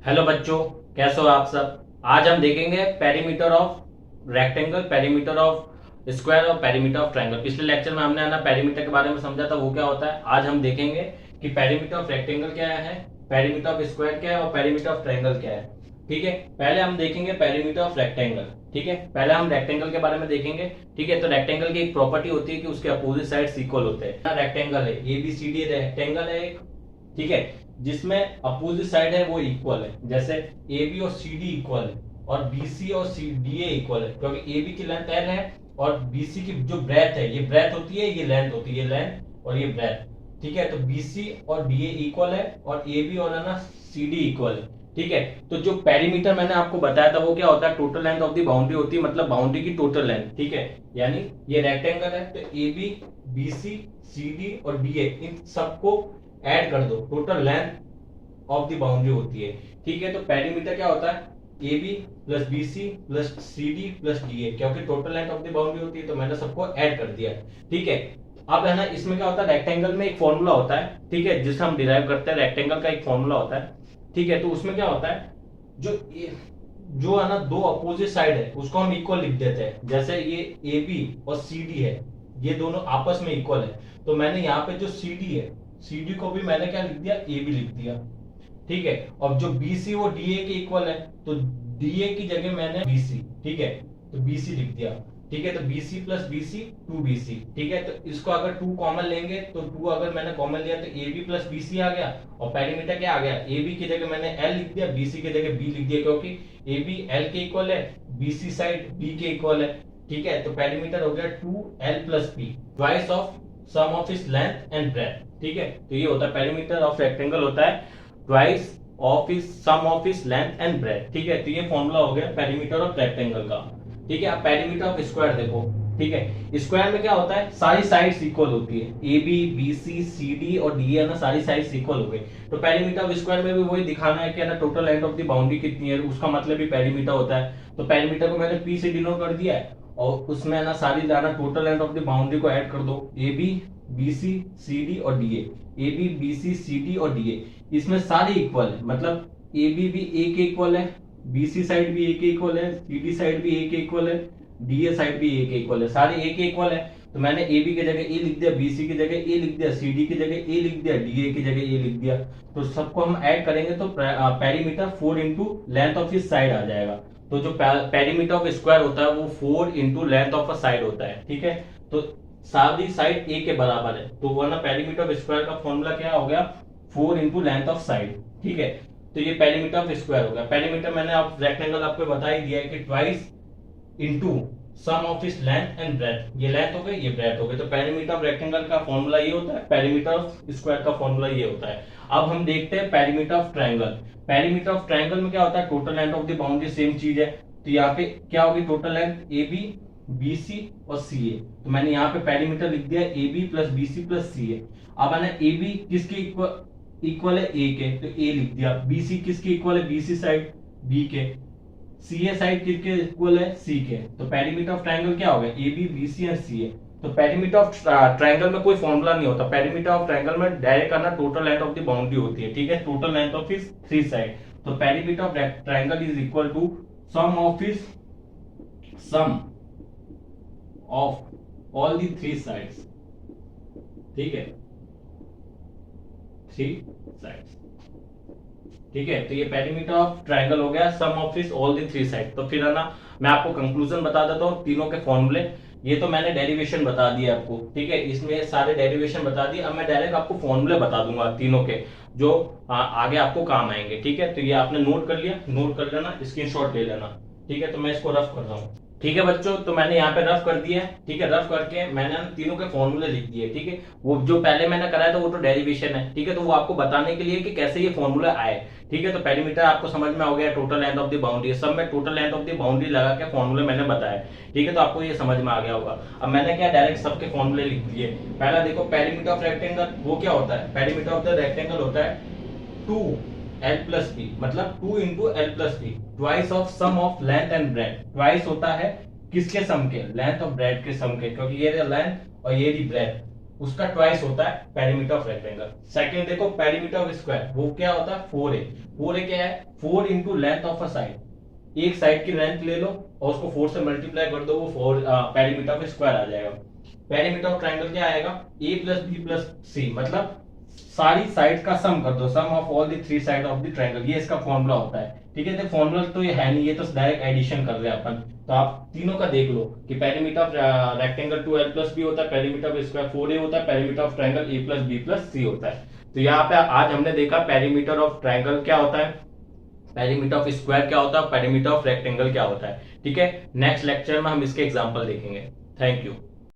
Hello बच्चों, कैसे हो आप सब। आज हम देखेंगे perimeter of rectangle, perimeter of square और पेरीमीटर ऑफ ट्रायंगल। पिछले लेक्चर में हमने ना पेरीमीटर के बारे में समझा था, वो क्या होता है। आज हम देखेंगे कि पेरीमीटर ऑफ रेक्टेंगल क्या है, पेरीमीटर ऑफ स्क्वायर क्या है और पेरीमीटर ऑफ ट्रायंगल क्या है। ठीक है, पहले हम देखेंगे पेरीमीटर ऑफ रेक्टेंगल। ठीक है, पहले हम रेक्टेंगल के बारे में देखेंगे। ठीक है, तो रेक्टेंगल की एक प्रॉपर्टी होती है कि उसके अपोजिट साइड्स इक्वल होते हैं। रेक्टेंगल है, ABCD रेक्टेंगल है एक। ठीक है, जिसमें अपोजिट साइड है वो इक्वल है। जैसे ए बी और सी डी इक्वल है और बी सी और सी डी ए इक्वल है, क्योंकि ए बी की लेंथ एल है और बी सी की जो ब्रेथ है, ये ब्रेथ होती है, ये लेंथ होती है, ये लेंथ और ये ब्रेथ। ठीक है, तो बी सी और डी ए इक्वल है और ए बी और है ना सी डी इक्वल है। ठीक है, तो जो पेरीमीटर मैंने आपको बताया था वो क्या होता है, total length of the boundary होती है, मतलब बाउंड्री की टोटल लेंथ। ठीक है, यानी ये रेक्टेंगल है तो A B, B C, C D और डी ए, इन सबको ऐड कर दो, total length of the boundary होती है। ठीक है, तो पेरीमीटर क्या होता है, A B plus B C plus C D plus D A, क्योंकि total length of the boundary होती है तो मैंने सबको ऐड कर दिया। ठीक है, अब है ना इसमें क्या होता है, रेक्टेंगल में एक फॉर्मूला होता है। ठीक है, जिससे हम डिराइव करते हैं, रेक्टेंगल का एक फॉर्मूला होता है। ठीक है, तो उसमें क्या होता है, जो जो है ना दो अपोजिट साइड है उसको हम इक्वल लिख देते हैं। जैसे ये ए बी और सी डी है, ये दोनों आपस में इक्वल है, तो मैंने यहाँ पे जो सी डी है, सी डी को भी मैंने क्या लिख दिया, ए बी लिख दिया। ठीक है, और जो बी सी वो डी ए के इक्वल है, तो डी ए की जगह मैंने बी सी, ठीक है, तो बी सी लिख दिया। ठीक है, तो B C plus B C, two B C. ठीक है, तो इसको अगर टू कॉमन लेंगे तो टू अगर मैंने कॉमन लिया तो A B plus B C आ गया, और पेरीमीटर क्या आ गया, ए बी की जगह मैंने एल लिख दिया, बी सी की जगह बी लिख दिया, क्योंकि ए बी एल के इक्वल है, बी सी साइड बी के इक्वल है। ठीक है, तो पेरीमीटर हो गया two L plus B, twice of sum of इस लेंथ एंड ब्रेथ। ठीक है, तो ये होता है पेरीमीटर ऑफ रेक्टेंगल होता है ट्वाइस ऑफ इस सम ऑफ इस लेंथ एंड ब्रेथ। ठीक है, तो ये फॉर्मूला हो गया पेरीमीटर ऑफ रेक्टेंगल का। ठीक है, अब पेरीमीटर ऑफ स्क्वायर देखो। ठीक है, स्क्वायर में क्या होता है, सारी साइड्स इक्वल होती है, A B B C C D और डी है ना, सारी साइड्स इक्वल हो गई। तो पेरीमीटर ऑफ स्क्वायर में भी वही दिखाना है कि ना total length of the boundary कितनी है, उसका मतलब भी पेरीमीटर होता है। तो पेरीमीटर को मैंने पी से डिनोट कर दिया है, और उसमें ना सारी जाना total length of the boundary को ऐड कर दो, A B B C C D और D A B B C C D और डी ए, इसमें सारे इक्वल है, मतलब ए बी भी ए के इक्वल है, बी सी साइड भी ए के इक्वल है, सी डी साइड भी ए के इक्वल है, डी ए साइड भी ए के इक्वल है, सारे ए के इक्वल है। तो मैंने ए बी की जगह ए लिख दिया, बी सी की जगह ए लिख दिया, सी डी की जगह ए लिख दिया, डी ए की जगह ए लिख दिया। तो सबको हम ऐड करेंगे तो पेरीमीटर 4 इंटू लेंथ ऑफ इस साइड आ जाएगा। तो जो पेरीमीटर ऑफ स्क्वायर होता है वो 4 into length of a side होता है। ठीक है, तो सारी साइड ए के बराबर है, तो वरना पेरीमीटर ऑफ स्क्वायर का फॉर्मूला क्या हो गया, 4 इंटू लेंथ ऑफ साइड। ठीक है, तो ये पेरीमीटर ऑफ स्क्वायर हो गया। पेरीमीटर मैंने आप रेक्टेंगल आपको बता ही दिया है कि ट्वाइस इंटू सम ऑफ इस लेंथ एंड ब्रेथ, ये लेंथ हो गई, ये ब्रेथ हो गई। तो पेरीमीटर ऑफ रेक्टेंगल का फॉर्मूला ये होता है, पेरीमीटर ऑफ स्क्वायर का फॉर्मूला ये होता है। अब हम देखते हैं perimeter of triangle. Perimeter of triangle में क्या होता है, total length of the boundary same चीज है, तो यहाँ पे क्या होगी, total length A B B सी और सी ए। तो मैंने यहाँ पे पेरीमीटर लिख दिया A B plus B C plus C A. अब है ना ए बी किसके इक्वल है, ए के, तो ए लिख दिया। बी सी किसके इक्वल है, बी सी साइड बी के। सी ए साइड किसके इक्वल है, सी के। तो पेरीमीटर ऑफ ट्रायंगल क्या हो गया, A B B C and C A. तो पेरीमीटर ऑफ ट्रायंगल में कोई फॉर्मूला नहीं होता, पेरीमीटर ऑफ ट्रायंगल में डायरेक्ट करना total length of the boundary होती है। ठीक है, टोटल लेंथ ऑफ इस थ्री साइड। तो perimeter of triangle is equal to sum of all the three sides. ठीक है, थ्री साइड्स। ठीक है, तो ये पेरीमीटर ऑफ ट्रायंगल हो गया, सम ऑफ इस ऑल दी थ्री साइड। तो फिर है ना मैं आपको कंक्लूजन बता देता हूँ तीनों के फॉर्मूले। ये तो मैंने डेरिवेशन बता दिया आपको। ठीक है, इसमें सारे डेरिवेशन बता दिए। अब मैं डायरेक्ट आपको फॉर्मूले बता दूंगा तीनों के, जो आगे आपको काम आएंगे। ठीक है, तो ये आपने नोट कर लिया, नोट कर लेना, स्क्रीनशॉट ले लेना। ठीक है, तो मैं इसको रफ कर रहा हूँ। ठीक है बच्चों, तो मैंने यहाँ पे रफ कर दिया है। ठीक है, रफ करके मैंने तीनों के फॉर्मूले लिख दिए। ठीक है, वो जो पहले मैंने कराया था वो तो डेरिवेशन है। ठीक है, तो वो आपको बताने के लिए कि कैसे ये फॉर्मूले आए। ठीक है, तो पेरीमीटर आपको समझ में हो गया, total length of the boundary, सब में total length of the boundary लगा के फॉर्मूले मैंने बताया। ठीक है, तो आपको ये समझ में आ गया होगा। अब मैंने क्या डायरेक्ट सबके फॉर्मूले लिख दिए। पहला देखो, पेरीमीटर ऑफ रेक्टेंगल वो क्या होता है, पेरीमीटर ऑफ द रेक्टेंगल होता है टू एल प्लस बी, मतलब two into L plus B, twice of sum of length and breadth. Twice होता है किसके सम के, लेंथ और ब्रेथ के सम के, क्योंकि ये लेंथ और ये दी ब्रेथ, उसका ट्वाइस होता है पेरीमीटर ऑफ रेक्टेंगल। सेकंड देखो पेरीमीटर ऑफ स्क्वायर, वो क्या होता है 4a। 4a क्या है, 4 into length of a side, एक साइड की लेंथ ले लो और उसको 4 से मल्टीप्लाई कर दो, वो 4 पेरीमीटर ऑफ स्क्वायर आ जाएगा। पेरीमीटर ऑफ ट्राइंगल क्या आएगा, a plus B plus C, मतलब सारी साइड का सम कर दो, sum of all the three side of the triangle, ये इसका फॉर्मूला होता है। ठीक है, तो फॉर्मूला तो ये है नहीं, ये तो डायरेक्ट एडिशन कर रहे हैं अपन। तो आप तीनों का देख लो कि perimeter of rectangle 2l plus B होता है, पेरीमीटर ऑफ स्क्वायर 4a होता है, perimeter of triangle a plus B plus C होता है। तो यहाँ पे आज हमने देखा पेरीमीटर ऑफ ट्रायंगल क्या होता है, पेरीमीटर ऑफ स्क्वायर क्या होता है, पेरीमीटर ऑफ रेक्टेंगल क्या होता है। ठीक है, नेक्स्ट लेक्चर में हम इसके एग्जांपल देखेंगे। Thank you.